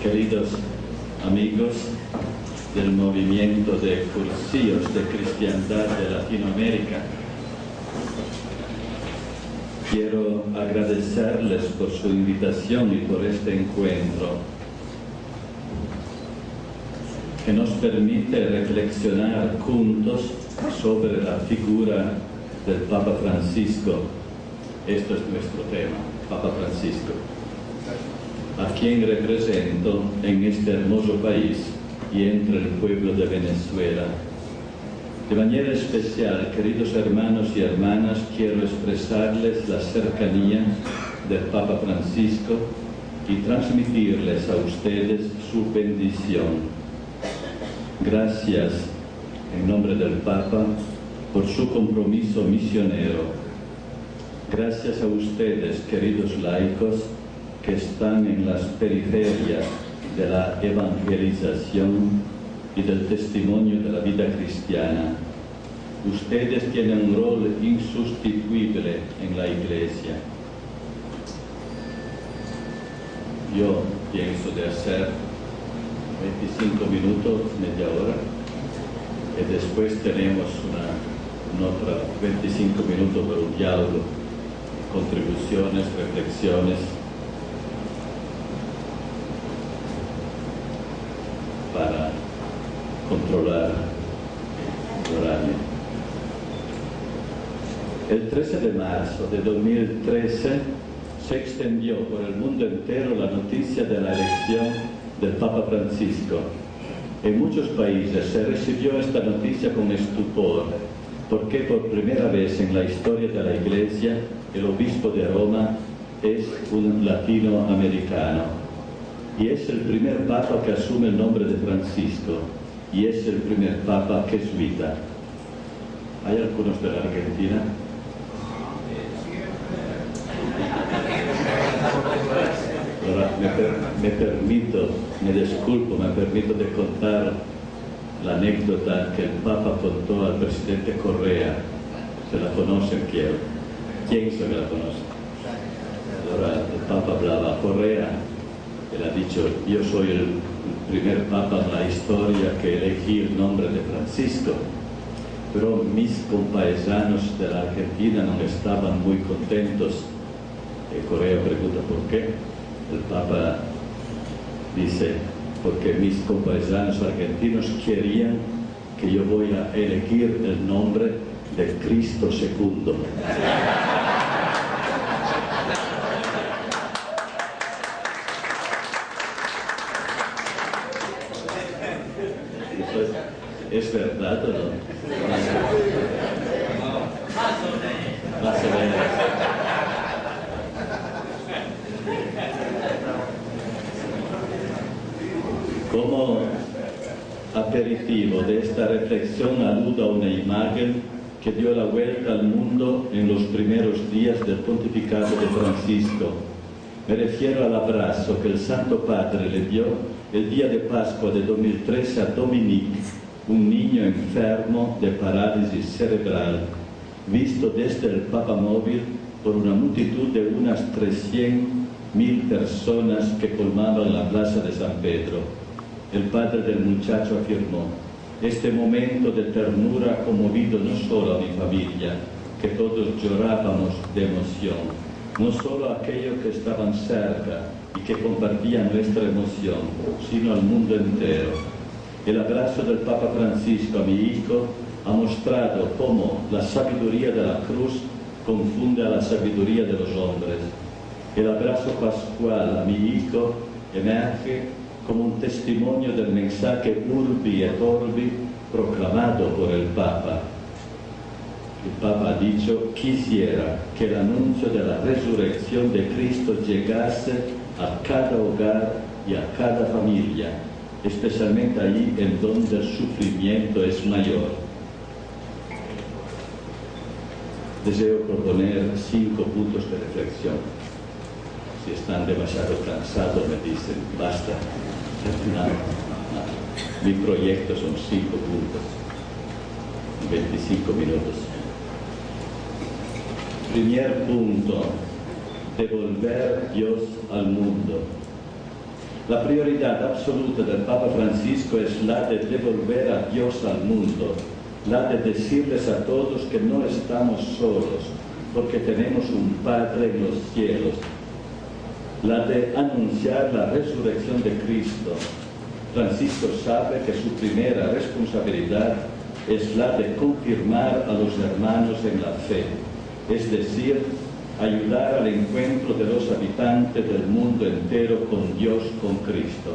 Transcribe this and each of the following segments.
queridos amigos del movimiento de cursillos de cristiandad de Latinoamérica, quiero agradecerles por su invitación y por este encuentro que nos permite reflexionar juntos sobre la figura del Papa Francisco. Esto es nuestro tema, Papa Francisco, a quien represento en este hermoso país y entre el pueblo de Venezuela. De manera especial, queridos hermanos y hermanas, quiero expresarles la cercanía del Papa Francisco y transmitirles a ustedes su bendición. Gracias, en nombre del Papa, por su compromiso misionero. Gracias a ustedes, queridos laicos, que están en las periferias de la evangelización y del testimonio de la vida cristiana. Ustedes tienen un rol insustituible en la Iglesia. Yo pienso de hacer 25 minutos, media hora, y después tenemos otra 25 minutos para un diálogo, contribuciones, reflexiones, para controlar el horario. El 13 de marzo de 2013 se extendió por el mundo entero la noticia de la elección del Papa Francisco. En muchos países se recibió esta noticia con estupor, porque por primera vez en la historia de la Iglesia el obispo de Roma es un latinoamericano. Y es el primer papa que asume el nombre de Francisco, y es el primer papa jesuita. ¿Hay algunos de la Argentina? Ahora, me permito de contar la anécdota que el Papa contó al presidente Correa. ¿Se la conocen? ¿Quién se la conoce? Ahora, el Papa hablaba a Correa. Él ha dicho: yo soy el primer papa en la historia que elegí el nombre de Francisco, pero mis compaesanos de la Argentina no estaban muy contentos. Correa pregunta por qué. El Papa dice: porque mis compaesanos argentinos querían que yo voy a elegir el nombre de Cristo II. ¿Es verdad o no? Más o menos. Como aperitivo de esta reflexión aludo a una imagen que dio la vuelta al mundo en los primeros días del pontificado de Francisco. Me refiero al abrazo que el Santo Padre le dio el día de Pascua de 2013 a Dominique, un niño enfermo de parálisis cerebral, visto desde el papamóvil por una multitud de unas 300.000 personas que colmaban la plaza de San Pedro. El padre del muchacho afirmó: este momento de ternura ha conmovido no solo a mi familia, que todos llorábamos de emoción, no solo a aquellos que estaban cerca y que compartían nuestra emoción, sino al mundo entero. El abrazo del Papa Francisco a mi hijo ha mostrado cómo la sabiduría de la cruz confunde a la sabiduría de los hombres. El abrazo pascual a mi hijo emerge como un testimonio del mensaje Urbi et Orbi proclamado por el Papa. El Papa ha dicho: quisiera que el anuncio de la resurrección de Cristo llegase a cada hogar y a cada familia, especialmente allí en donde el sufrimiento es mayor. Deseo proponer 5 puntos de reflexión. Si están demasiado cansados me dicen: basta. No. Mi proyecto son 5 puntos, 25 minutos. Primer punto: devolver Dios al mundo. La prioridad absoluta del Papa Francisco es la de devolver a Dios al mundo, la de decirles a todos que no estamos solos, porque tenemos un Padre en los cielos, la de anunciar la resurrección de Cristo. Francisco sabe que su primera responsabilidad es la de confirmar a los hermanos en la fe, es decir, ayudar al encuentro de los habitantes del mundo entero con Dios, con Cristo.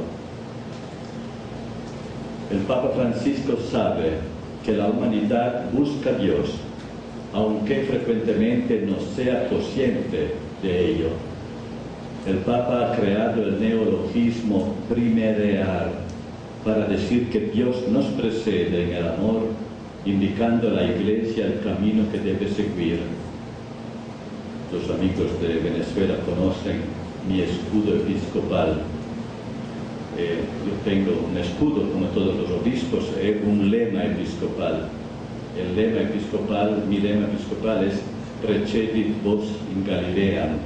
El Papa Francisco sabe que la humanidad busca a Dios, aunque frecuentemente no sea consciente de ello. El Papa ha creado el neologismo primerear para decir que Dios nos precede en el amor, indicando a la Iglesia el camino que debe seguir. Los amigos de Venezuela conocen mi escudo episcopal. Yo tengo un escudo, como todos los obispos, un lema episcopal. El lema episcopal, mi lema episcopal es Precedit vos in Galileam.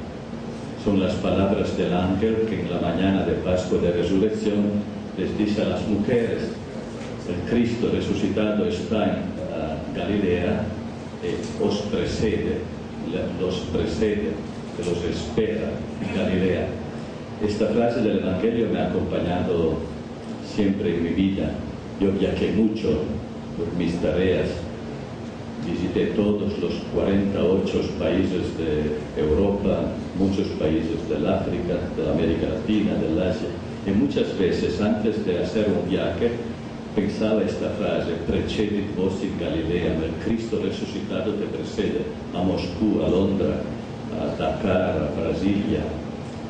Son las palabras del ángel que en la mañana de Pascua de Resurrección les dice a las mujeres: el Cristo resucitado está en Galilea, os precede, los precede, que los espera en Galilea. Esta frase del Evangelio me ha acompañado siempre en mi vida. Yo viajé mucho por mis tareas, visité todos los 48 países de Europa, muchos países del África, de la América Latina, del Asia, y muchas veces antes de hacer un viaje pensaba esta frase: Precedit vos in Galilea, el Cristo resucitado te precede a Moscú, a Londra, a Dakar, a Brasilia.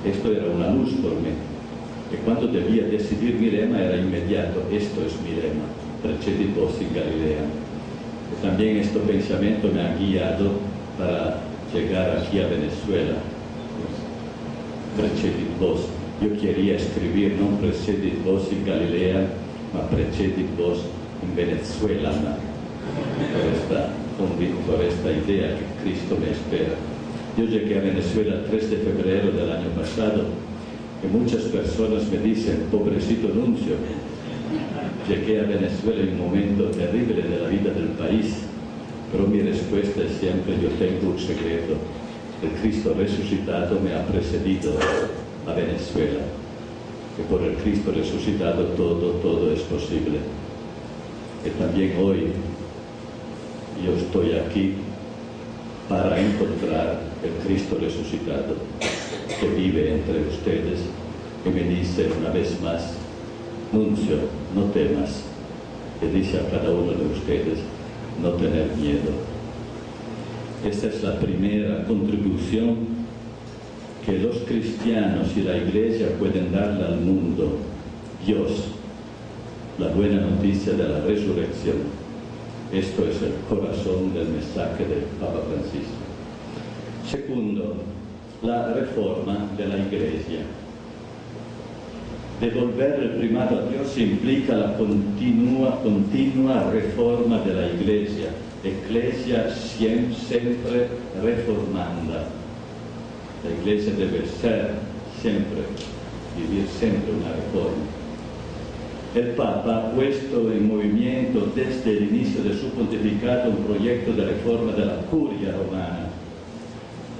Esto era una luz por mí. Y cuando debía decidir mi lema era inmediato: esto es mi lema, Precedit vos in Galilea. Y también este pensamiento me ha guiado para llegar aquí a Venezuela. Precedit vos. Yo quería escribir no Precedit vos in Galilea, ma Precedit vos in Venezuela, por esta idea que Cristo me espera. Yo llegué a Venezuela el 3 de febrero del año pasado y muchas personas me dicen: pobrecito Nuncio. Llegué a Venezuela en un momento terrible de la vida del país, pero mi respuesta es siempre: yo tengo un secreto. El Cristo resucitado me ha precedido a Venezuela. Que por el Cristo resucitado todo es posible. Y también hoy yo estoy aquí para encontrar el Cristo resucitado que vive entre ustedes y me dice una vez más: Nuncio, no temas. Y dice a cada uno de ustedes: no tener miedo. Esta es la primera contribución que los cristianos y la Iglesia pueden darle al mundo: Dios, la buena noticia de la resurrección. Esto es el corazón del mensaje del Papa Francisco. Segundo, la reforma de la Iglesia. Devolver el primado a Dios implica la continua reforma de la Iglesia. Ecclesia siempre reformanda. La Iglesia debe ser siempre, vivir siempre una reforma. El Papa ha puesto en movimiento desde el inicio de su pontificado un proyecto de reforma de la curia romana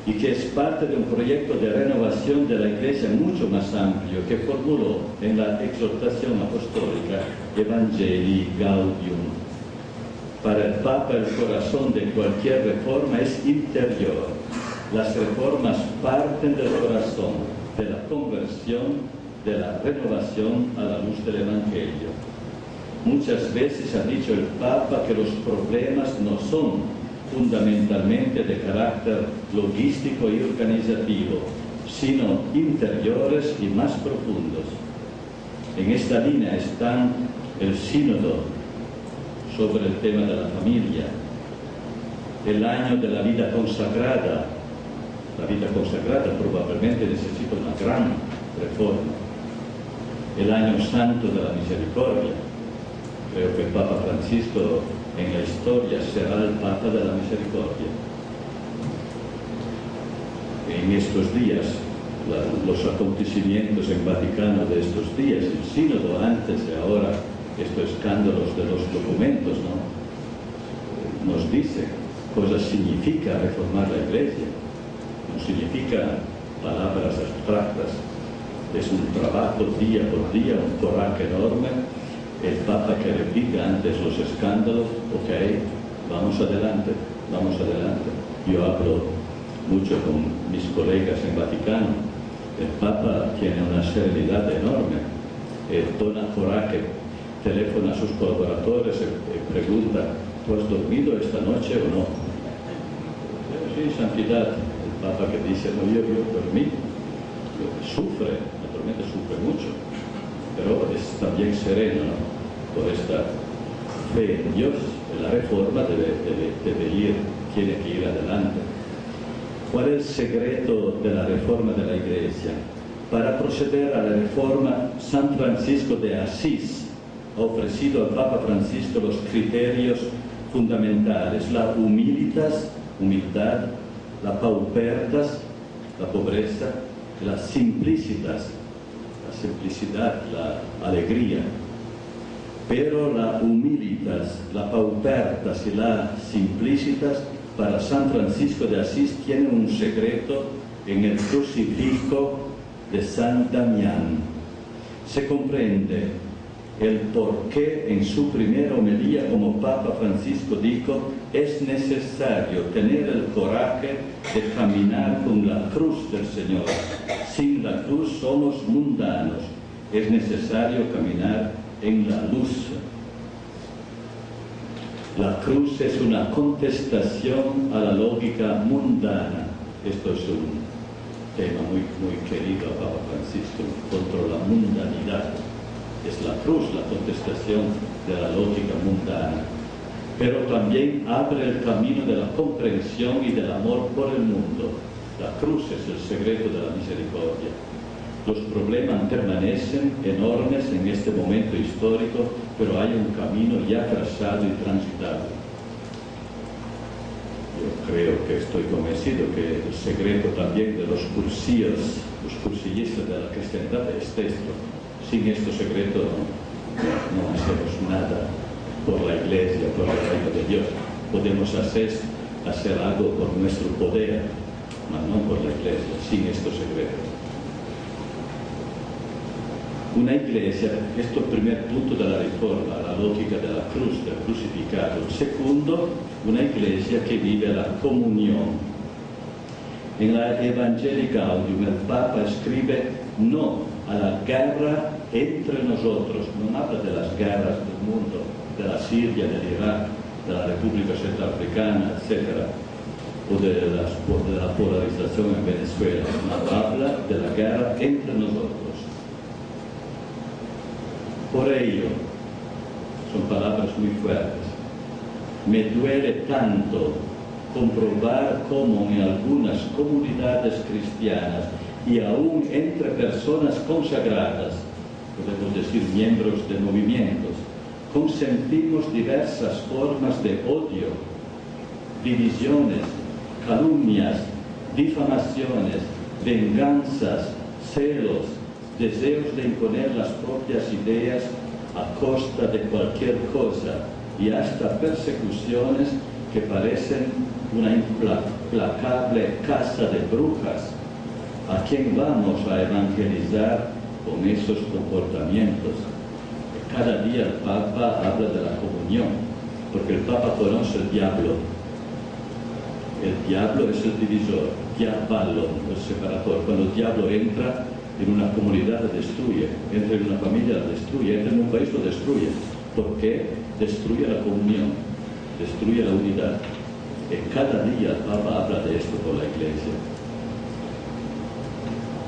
y que es parte de un proyecto de renovación de la Iglesia mucho más amplio que formuló en la exhortación apostólica Evangelii Gaudium. Para el Papa el corazón de cualquier reforma es interior. Las reformas parten del corazón, de la conversión, de la renovación a la luz del Evangelio. Muchas veces ha dicho el Papa que los problemas no son fundamentalmente de carácter logístico y organizativo, sino interiores y más profundos. En esta línea están el sínodo sobre el tema de la familia, el año de la vida consagrada. La vida consagrada probablemente necesita una gran reforma. El año santo de la misericordia. Creo que el Papa Francisco en la historia será el Papa de la misericordia. En estos días los acontecimientos en Vaticano de estos días, el sínodo antes y ahora, estos escándalos de los documentos, ¿no? Nos dice cosa significa reformar la Iglesia. No significa palabras abstractas, es un trabajo día por día, un coraje enorme. El Papa que repite antes los escándalos, ok, vamos adelante, vamos adelante. Yo hablo mucho con mis colegas en Vaticano. El Papa tiene una serenidad enorme, dona coraje, teléfono a sus colaboradores y pregunta, ¿tú has dormido esta noche o no? Sí, santidad. El Papa que dice, no, yo dormí. Sufre, naturalmente sufre mucho, pero es también sereno, ¿no? Por esta fe en Dios. La reforma debe ir, tiene que ir adelante. ¿Cuál es el secreto de la reforma de la Iglesia? Para proceder a la reforma, San Francisco de Asís ha ofrecido al Papa Francisco los criterios fundamentales: la humildad, la paupertas, la pobreza, la simplicidad, la alegría. Pero la humildad, la paupertas y la simplicidad para San Francisco de Asís tiene un secreto en el crucifijo de San Damián. Se comprende el por qué en su primera homilía como Papa Francisco dijo: es necesario tener el coraje de caminar con la cruz del Señor. Sin la cruz somos mundanos. Es necesario caminar en la luz. La cruz es una contestación a la lógica mundana. Esto es un tema muy querido a Papa Francisco, contra la mundanidad. Es la cruz la contestación de la lógica mundana, pero también abre el camino de la comprensión y del amor por el mundo. La cruz es el secreto de la misericordia. Los problemas permanecen enormes en este momento histórico, pero hay un camino ya trazado y transitado. Yo creo que estoy convencido que el secreto también de los cursillistas de la cristiandad es esto. Sin este secreto no hacemos nada por la Iglesia, por el reino de Dios. Podemos hacer algo por nuestro poder, mas no por la Iglesia, sin estos secretos. Una Iglesia, esto es el primer punto de la reforma, la lógica de la cruz, del crucificado. Segundo, una Iglesia que vive la comunión. En la Evangelii Gaudium el Papa escribe no a la guerra entre nosotros, no habla de las guerras del mundo, de la Siria, del Irak, de la República Centroafricana, etc., o de la polarización en Venezuela, no habla de la guerra entre nosotros. Por ello, son palabras muy fuertes, me duele tanto comprobar cómo en algunas comunidades cristianas y aún entre personas consagradas, podemos decir miembros de movimientos, consentimos diversas formas de odio, divisiones, calumnias, difamaciones, venganzas, celos, deseos de imponer las propias ideas a costa de cualquier cosa y hasta persecuciones que parecen una implacable caza de brujas. ¿A quién vamos a evangelizar con esos comportamientos? Cada día el Papa habla de la comunión, porque el Papa conoce el diablo. El diablo es el divisor, diabalo, el separador. Cuando el diablo entra en una comunidad la destruye, entra en una familia la destruye, entra en un país lo destruye. ¿Por qué? Destruye la comunión, destruye la unidad. Y cada día el Papa habla de esto por la Iglesia.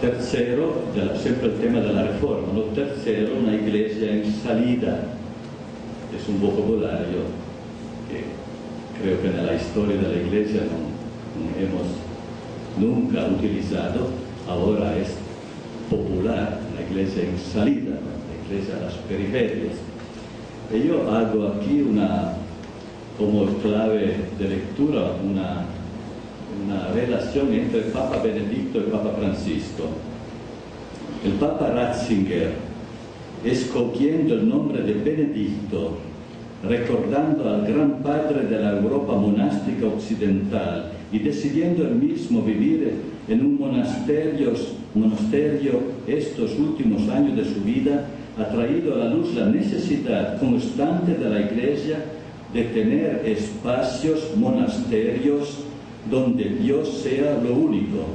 Tercero, siempre el tema de la reforma, ¿no? Tercero, una Iglesia en salida. Es un vocabulario que creo que en la historia de la Iglesia no hemos nunca utilizado, ahora es popular, la Iglesia en salida, ¿no? La Iglesia a las periferias. Y yo hago aquí como clave de lectura una relación entre el Papa Benedicto y el Papa Francisco. El Papa Ratzinger, escogiendo el nombre de Benedicto, recordando al gran padre de la Europa monástica occidental y decidiendo él mismo vivir en un monasterio estos últimos años de su vida, ha traído a la luz la necesidad constante de la Iglesia de tener espacios, monasterios, donde Dios sea lo único,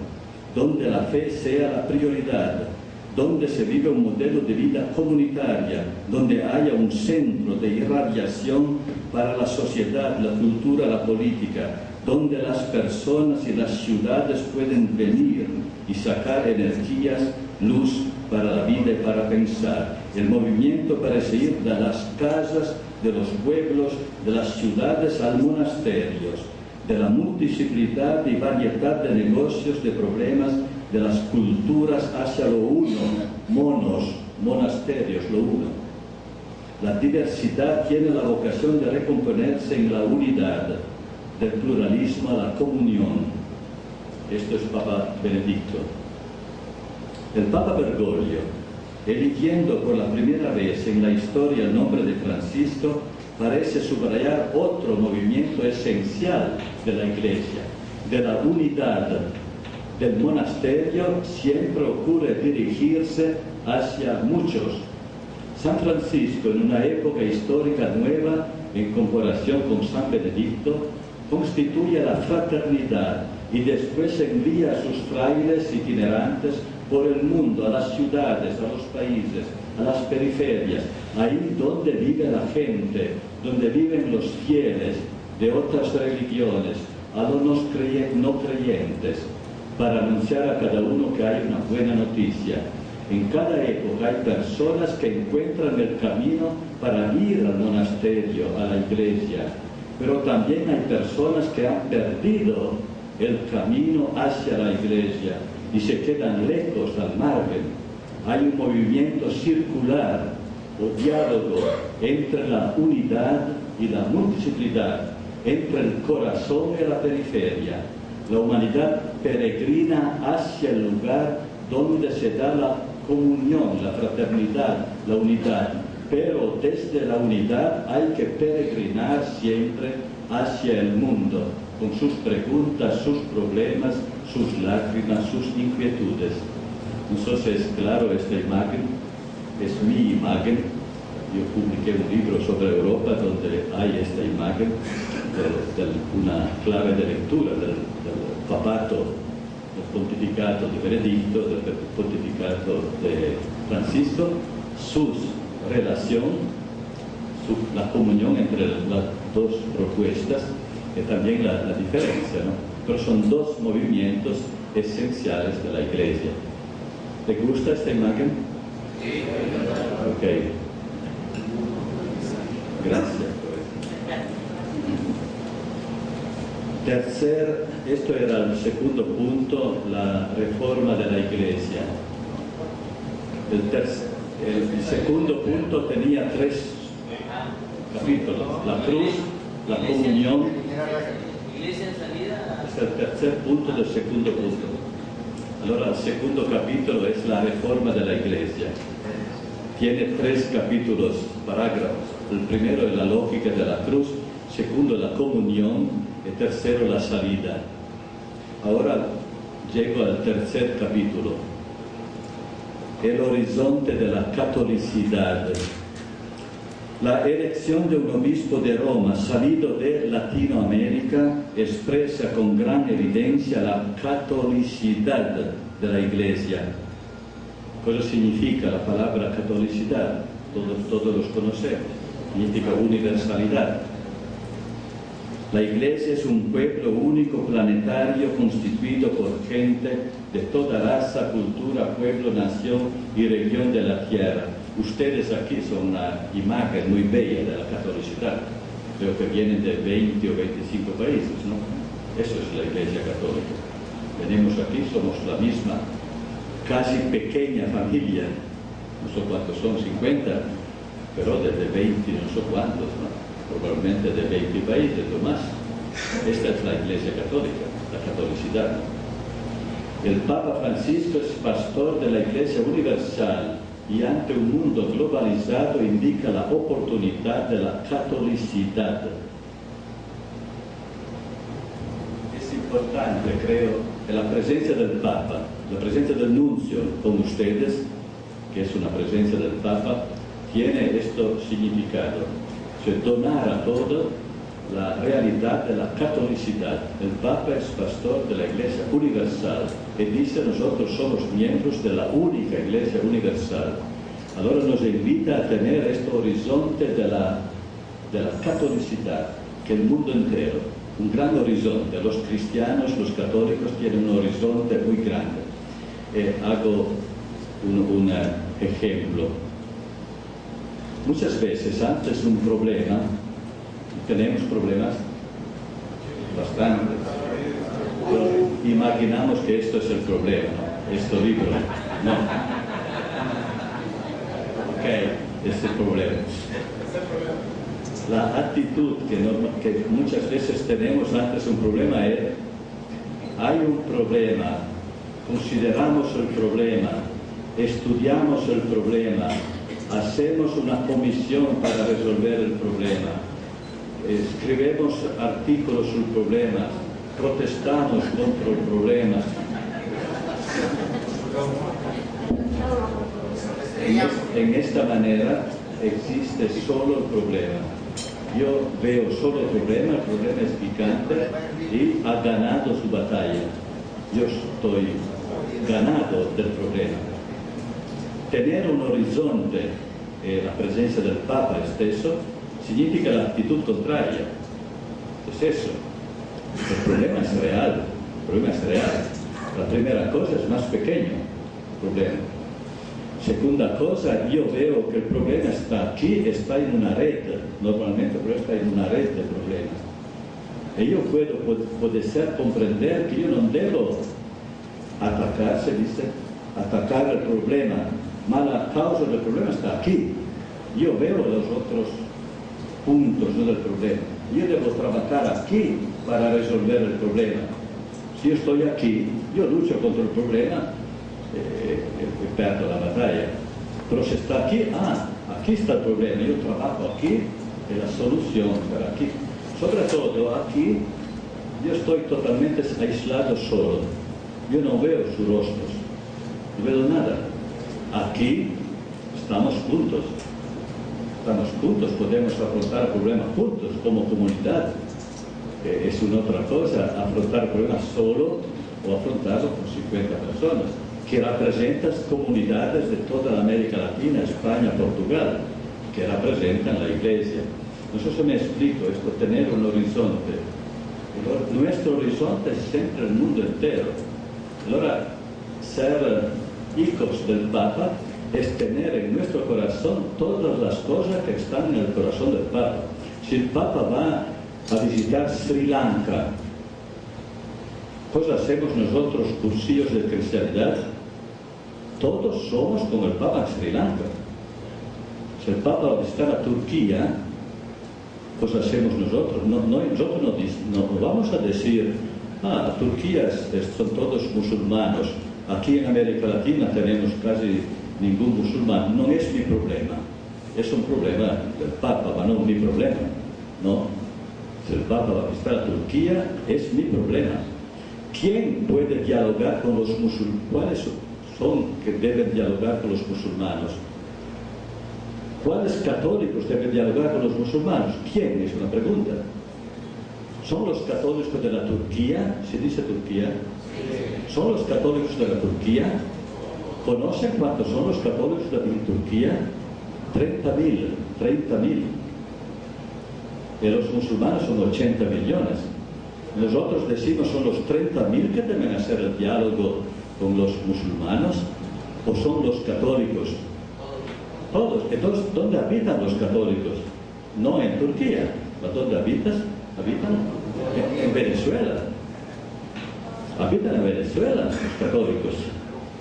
donde la fe sea la prioridad, donde se vive un modelo de vida comunitaria, donde haya un centro de irradiación para la sociedad, la cultura, la política, donde las personas y las ciudades pueden venir y sacar energías, luz para la vida y para pensar. El movimiento parece ir de las casas, de los pueblos, de las ciudades al monasterios, de la multidisciplinaridad y variedad de negocios, de problemas, de las culturas hacia lo uno, monasterios, lo uno. La diversidad tiene la vocación de recomponerse en la unidad, del pluralismo a la comunión. Esto es Papa Benedicto. El Papa Bergoglio, eligiendo por la primera vez en la historia el nombre de Francisco, parece subrayar otro movimiento esencial de la Iglesia, de la unidad del monasterio. Siempre ocurre dirigirse hacia muchos. San Francisco, en una época histórica nueva en comparación con San Benedicto, constituye la fraternidad y después envía a sus frailes itinerantes por el mundo, a las ciudades, a los países, a las periferias, ahí donde vive la gente, donde viven los fieles de otras religiones, a los no creyentes, para anunciar a cada uno que hay una buena noticia. En cada época hay personas que encuentran el camino para ir al monasterio, a la iglesia, pero también hay personas que han perdido el camino hacia la iglesia y se quedan lejos, al margen. Hay un movimiento circular o diálogo entre la unidad y la multiplicidad, entre el corazón y la periferia. La humanidad peregrina hacia el lugar donde se da la comunión, la fraternidad, la unidad. Pero desde la unidad hay que peregrinar siempre hacia el mundo, con sus preguntas, sus problemas, sus lágrimas, sus inquietudes. No sé si es claro esta imagen, es mi imagen. Yo publiqué un libro sobre Europa donde hay esta imagen, una clave de lectura del papato, del pontificato de Benedicto, del pontificato de Francisco, su relación, la comunión entre las dos propuestas, y también la diferencia, ¿no? Pero son dos movimientos esenciales de la Iglesia. ¿Te gusta esta imagen? Sí. Ok. Gracias por eso. Esto era el segundo punto, la reforma de la Iglesia. El segundo punto tenía 3 capítulos: la cruz, la comunión. Es el tercer punto del segundo punto. Ahora, el segundo capítulo es la reforma de la Iglesia. Tiene 3 capítulos, parágrafos. El primero es la lógica de la cruz, segundo la comunión y tercero la salida. Ahora llego al tercer capítulo. El horizonte de la catolicidad. La elección de un obispo de Roma salido de Latinoamérica expresa con gran evidencia la catolicidad de la Iglesia. ¿Qué significa la palabra catolicidad? Todos los conocemos. Significa universalidad. La Iglesia es un pueblo único planetario constituido por gente de toda raza, cultura, pueblo, nación y región de la tierra. Ustedes aquí son una imagen muy bella de la catolicidad. Creo que vienen de 20 o 25 países, ¿no? Eso es la Iglesia Católica. Venimos aquí, somos la misma, casi pequeña familia. No sé cuántos son, 50, pero desde 20 no sé cuántos, ¿no? Probablemente de 20 países o más. Esta es la Iglesia Católica, la catolicidad. El Papa Francisco es pastor de la Iglesia Universal y ante un mundo globalizado indica la oportunidad de la catolicidad. Es importante, creo, que la presencia del Papa, la presencia del nuncio con ustedes, que es una presencia del Papa, tiene esto significado. Donar a todo la realidad de la catolicidad. El Papa es pastor de la Iglesia Universal y dice: nosotros somos miembros de la única Iglesia Universal. Ahora nos invita a tener este horizonte de la catolicidad, que el mundo entero, un gran horizonte. Los cristianos, los católicos tienen un horizonte muy grande. Hago un ejemplo. Muchas veces antes un problema, tenemos problemas bastantes, pero imaginamos que esto es el problema, ¿no? Esto libro, no. Ok, es el problema. La actitud que muchas veces tenemos antes un problema es: hay un problema, consideramos el problema, estudiamos el problema, hacemos una comisión para resolver el problema, escribimos artículos sobre problemas, protestamos contra el problema. En esta manera existe solo el problema. Yo veo solo el problema es picante y ha ganado su batalla. Yo estoy ganado del problema. Tener un horizonte, la presencia del Papa stesso, significa la actitud contraria. Es eso. El problema es real. La primera cosa es más pequeño, el problema. Segunda cosa, yo veo que el problema está aquí, está en una red. Normalmente el problema está en una red de problemas. Y yo puedo ser comprender que yo no debo atacar, se dice, atacar el problema, mas la causa del problema está aquí. Yo veo los otros puntos del problema. Yo debo trabajar aquí para resolver el problema. Si yo estoy aquí, yo lucho contra el problema y perdo la batalla. Pero si está aquí, aquí está el problema, yo trabajo aquí y la solución para aquí. Sobre todo aquí, yo estoy totalmente aislado solo. Yo no veo sus rostros, no veo nada. Aquí estamos juntos, podemos afrontar el problema juntos, como comunidad. Es una otra cosa, afrontar el problema solo o afrontarlo con 50 personas, que representan comunidades de toda la América Latina, España, Portugal, que representan la Iglesia. No sé si me explico esto, tener un horizonte. Nuestro horizonte es siempre el mundo entero. Ahora, ser hijos del Papa es tener en nuestro corazón todas las cosas que están en el corazón del Papa. Si el Papa va a visitar Sri Lanka, pues hacemos nosotros cursillos de cristianidad. Todos somos con el Papa en Sri Lanka. Si el Papa va a visitar a Turquía, pues hacemos nosotros. Nosotros no vamos a decir: Turquía son todos musulmanes. Aquí en América Latina tenemos casi ningún musulmán. No es mi problema. Es un problema del Papa, no mi problema. No. Si el Papa va a visitar a Turquía, es mi problema. ¿Quién puede dialogar con los musulmanes? ¿Cuáles son que deben dialogar con los musulmanes? ¿Cuáles católicos deben dialogar con los musulmanes? ¿Quién? Es una pregunta. ¿Son los católicos de la Turquía? ¿Se dice Turquía? ¿Son los católicos de la Turquía? ¿Conocen cuántos son los católicos de Turquía? 30.000. Y los musulmanes son 80 millones. Nosotros decimos: son los 30.000 que deben hacer el diálogo con los musulmanes, o son los católicos. Todos. Entonces, ¿dónde habitan los católicos? No en Turquía. ¿Dónde habitan? En Venezuela. Habitan en Venezuela los católicos.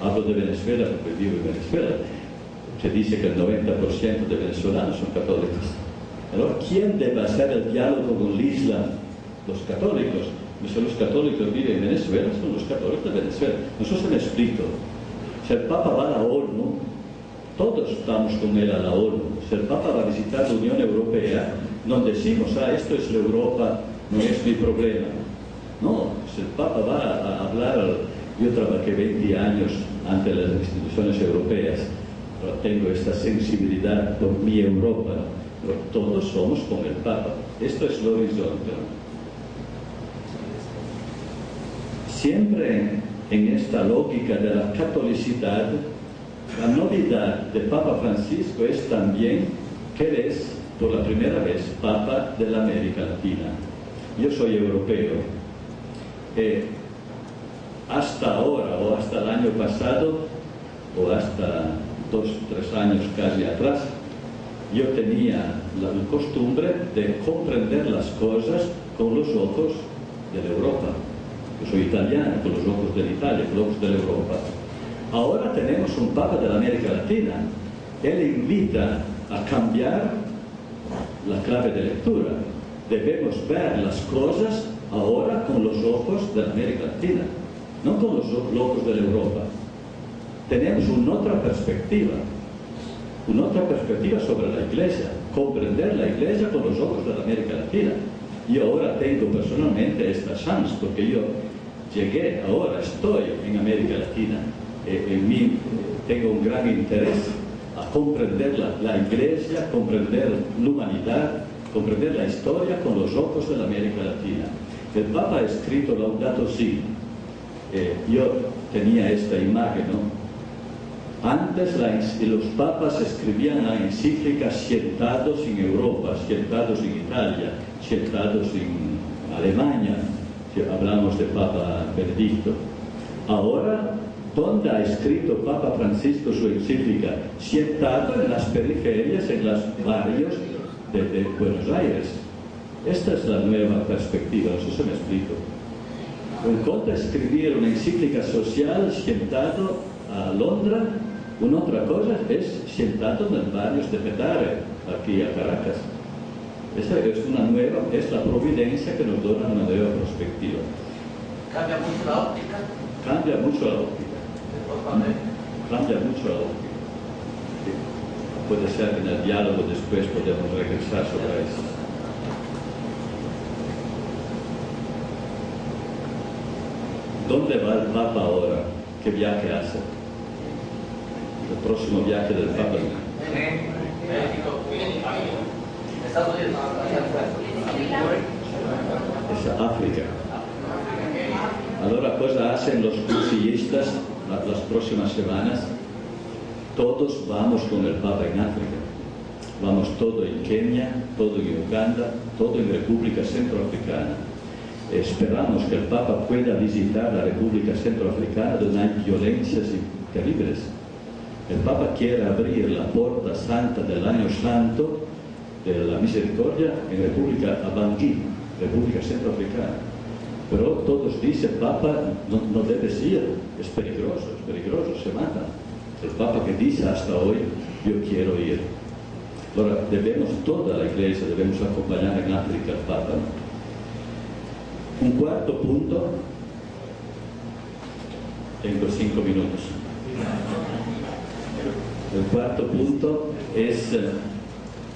Hablo de Venezuela porque vivo en Venezuela. Se dice que el 90% de venezolanos son católicos. Ahora, ¿quién debe hacer el diálogo con el Islam? los católicos. Si los católicos viven en Venezuela, son los católicos de Venezuela. No sé si me explico. Si el Papa va a la ONU, todos estamos con él a la ONU. Si el Papa va a visitar la Unión Europea, no decimos, esto es la Europa, no es mi problema. No, si el Papa va a hablar, yo trabajé 20 años ante las instituciones europeas, pero tengo esta sensibilidad por mi Europa, pero todos somos con el Papa. Esto es el horizonte. Siempre en esta lógica de la catolicidad, la novedad de Papa Francisco es también que él es, por la primera vez, Papa de la América Latina. Yo soy europeo. Hasta ahora, o hasta el año pasado, o hasta 2 o 3 años casi atrás, yo tenía la costumbre de comprender las cosas con los ojos de la Europa. Yo soy italiano, con los ojos de Italia, con los ojos de la Europa. Ahora tenemos un Papa de la América Latina. Él invita a cambiar la clave de lectura. Debemos ver las cosas ahora con los ojos de la América Latina, no con los ojos de la Europa. Tenemos una otra perspectiva sobre la Iglesia, comprender la Iglesia con los ojos de la América Latina. Yo ahora tengo personalmente esta chance, porque yo llegué, ahora estoy en América Latina. En mí tengo un gran interés a comprender la Iglesia, comprender la humanidad, comprender la historia con los ojos de la América Latina. El Papa ha escrito Laudato Si. Yo tenía esta imagen, ¿no? Antes los papas escribían la encíclica sentados en Europa, sentados en Italia, sentados en Alemania, si hablamos de Papa Benedicto. Ahora, ¿dónde ha escrito Papa Francisco su encíclica? Sentado en las periferias, en los barrios de Buenos Aires. Esta es la nueva perspectiva, no sé si me explico. Un conta escribir una encíclica social sentado a Londra, una otra cosa es sentado en los barrios de Petare, aquí a Caracas. Esa es la providencia que nos da una nueva perspectiva. ¿Cambia mucho la óptica? Cambia mucho la óptica. Cambia mucho la óptica. Puede ser que en el diálogo después podemos regresar sobre eso. ¿Dónde va el Papa ahora? ¿Qué viaje hace? El próximo viaje del Papa. Es África. Ahora, cosa hacen los cursillistas las próximas semanas. Todos vamos con el Papa en África. Vamos todo en Kenia, todo en Uganda, todo en República Centroafricana. Esperamos que el Papa pueda visitar la República Centroafricana donde hay violencias terribles. El Papa quiere abrir la puerta santa del año santo de la misericordia en República Bangui, República Centroafricana. Pero todos dicen, Papa, no debes ir, es peligroso, se mata. El Papa que dice hasta hoy, yo quiero ir. Ahora, toda la Iglesia debemos acompañar en África al Papa. Un cuarto punto, tengo 5 minutos. El cuarto punto es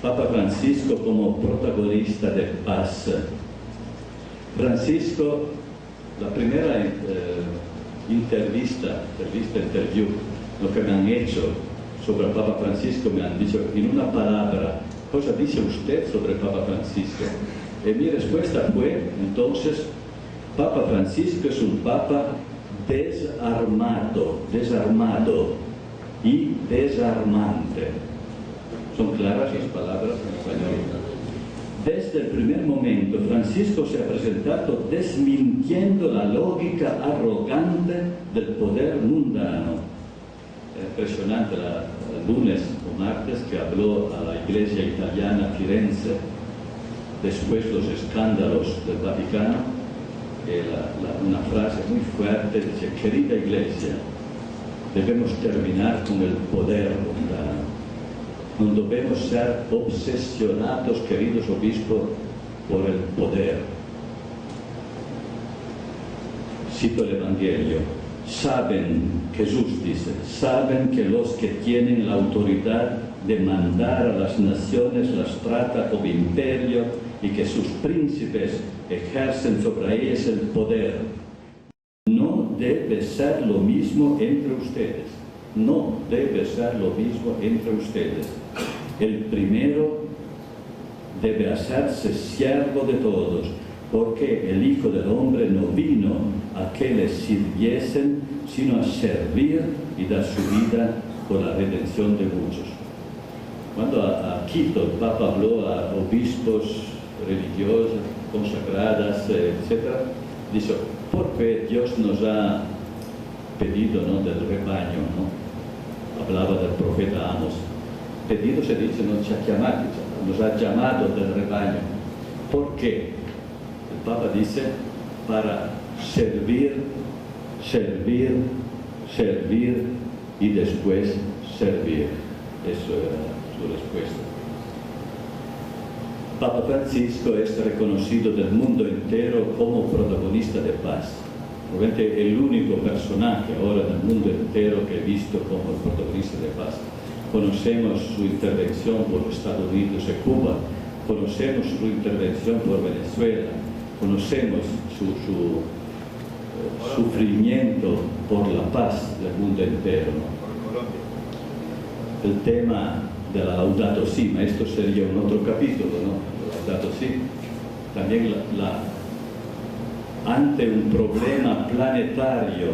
Papa Francisco como protagonista de paz. Francisco, la primera interview, lo que me han hecho sobre el Papa Francisco, me han dicho en una palabra, cosa dice usted sobre el Papa Francisco? Y mi respuesta fue, entonces, Papa Francisco es un Papa desarmado y desarmante. ¿Son claras las palabras en español? Desde el primer momento, Francisco se ha presentado desmintiendo la lógica arrogante del poder mundano. Impresionante, el lunes o martes que habló a la iglesia italiana a Firenze, después los escándalos del Vaticano, una frase muy fuerte dice: querida iglesia, debemos terminar con el poder mundano. No debemos ser obsesionados, queridos obispos, por el poder. cito el Evangelio, Jesús dice, saben que los que tienen la autoridad de mandar a las naciones las trata como imperio y que sus príncipes ejercen sobre ellas el poder. No debe ser lo mismo entre ustedes. No debe ser lo mismo entre ustedes. El primero debe hacerse siervo de todos, porque el Hijo del Hombre no vino a que les sirviesen, sino a servir y dar su vida por la redención de muchos. Cuando a Quito el Papa habló a obispos religiosos, consagradas, etc., dijo, porque Dios nos ha pedido, ¿no?, del rebaño, ¿no? Hablaba del profeta Amos. Pedido se dice, nos ha llamado del rebaño. ¿Por qué? El Papa dice, para servir, servir, servir y después servir. Eso era su respuesta. Papa Francisco es reconocido del mundo entero como protagonista de paz. Probablemente el único personaje ahora del mundo entero que he visto como el protagonista de paz. Conocemos su intervención por Estados Unidos y Cuba, conocemos su intervención por Venezuela, conocemos su sufrimiento por la paz del mundo entero, ¿no? El tema de la Laudato Si, ma esto sería un otro capítulo, ¿no? Laudato Si. También ante un problema planetario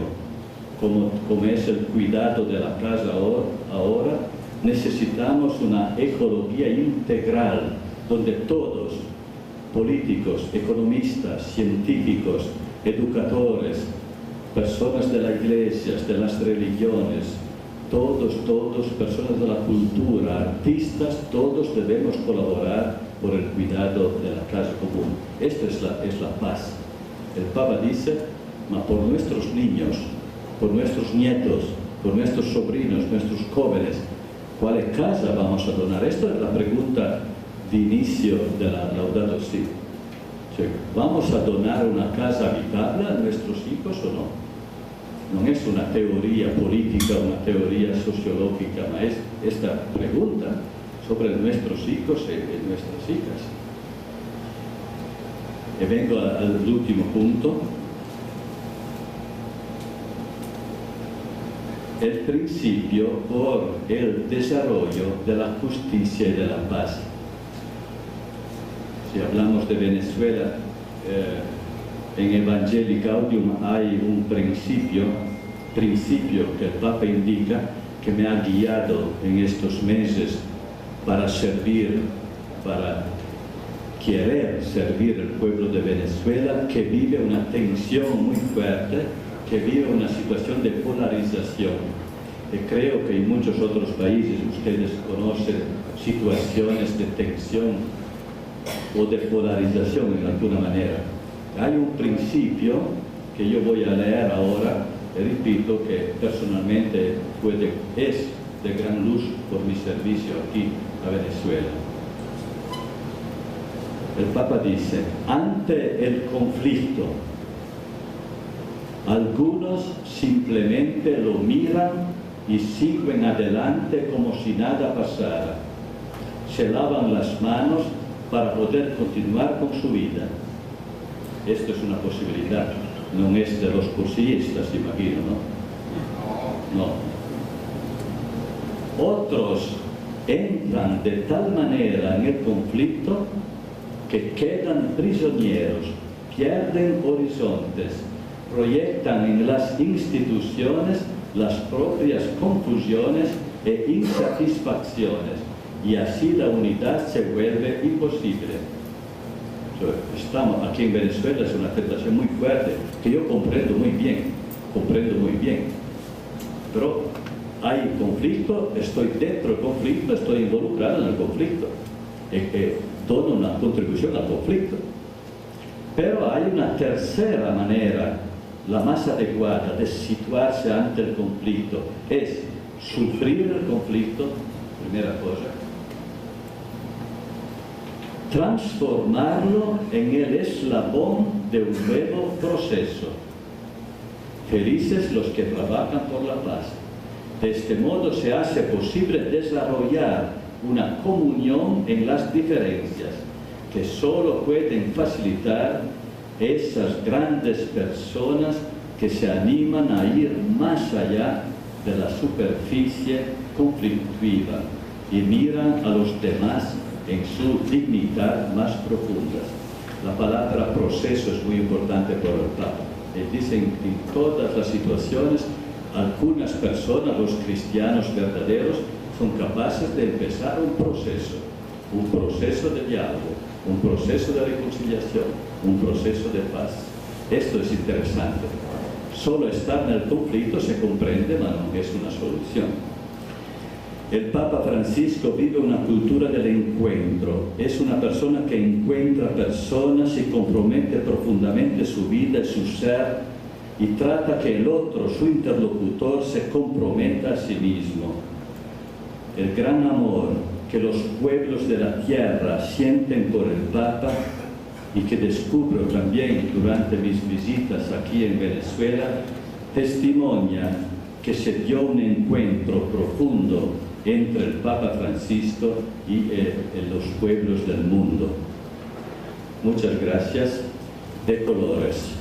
como es el cuidado de la casa ahora, necesitamos una ecología integral donde todos, políticos, economistas, científicos, educadores, personas de la iglesia, de las religiones, todos, personas de la cultura, artistas, todos debemos colaborar por el cuidado de la casa común. Esto es la paz. El Papa dice, ma por nuestros niños, por nuestros nietos, por nuestros sobrinos, nuestros jóvenes, ¿cuál casa vamos a donar? Esta es la pregunta de inicio de la Laudato Si. ¿Vamos a donar una casa habitable a nuestros hijos o no? No es una teoría política, una teoría sociológica, ma es esta pregunta sobre nuestros hijos y nuestras hijas. Y vengo al último punto. El principio por el desarrollo de la justicia y de la paz. Si hablamos de Venezuela, en Evangelii Gaudium hay un principio que el Papa indica, que me ha guiado en estos meses para servir, para querer servir al pueblo de Venezuela, que vive una tensión muy fuerte, que vive una situación de polarización. Y creo que en muchos otros países ustedes conocen situaciones de tensión o de polarización en alguna manera. Hay un principio que yo voy a leer ahora, y repito que personalmente es de gran luz por mi servicio aquí a Venezuela. El Papa dice, ante el conflicto, algunos simplemente lo miran y siguen adelante como si nada pasara. Se lavan las manos para poder continuar con su vida. Esto es una posibilidad, no es de los cursillistas, imagino, ¿no? No. Otros entran de tal manera en el conflicto que quedan prisioneros, pierden horizontes, proyectan en las instituciones las propias confusiones e insatisfacciones, y así la unidad se vuelve imposible. Estamos aquí en Venezuela, es una tentación muy fuerte, que yo comprendo muy bien, pero hay conflicto, estoy dentro del conflicto, estoy involucrado en el conflicto, dono una contribución al conflicto. Pero hay una tercera manera, la más adecuada, de situarse ante el conflicto, es sufrir el conflicto, primera cosa, transformarlo en el eslabón de un nuevo proceso. Felices los que trabajan por la paz. De este modo se hace posible desarrollar una comunión en las diferencias que solo pueden facilitar esas grandes personas que se animan a ir más allá de la superficie conflictiva y miran a los demás en su dignidad más profunda. La palabra proceso es muy importante por el Papa. Él dice en todas las situaciones, algunas personas, los cristianos verdaderos, son capaces de empezar un proceso de diálogo, un proceso de reconciliación, un proceso de paz. Esto es interesante. Solo estar en el conflicto se comprende, pero no es una solución. El Papa Francisco vive una cultura del encuentro. Es una persona que encuentra personas y compromete profundamente su vida y su ser y trata que el otro, su interlocutor, se comprometa a sí mismo. El gran amor que los pueblos de la tierra sienten por el Papa y que descubro también durante mis visitas aquí en Venezuela, testimonia que se dio un encuentro profundo entre el Papa Francisco y los pueblos del mundo. Muchas gracias. De colores.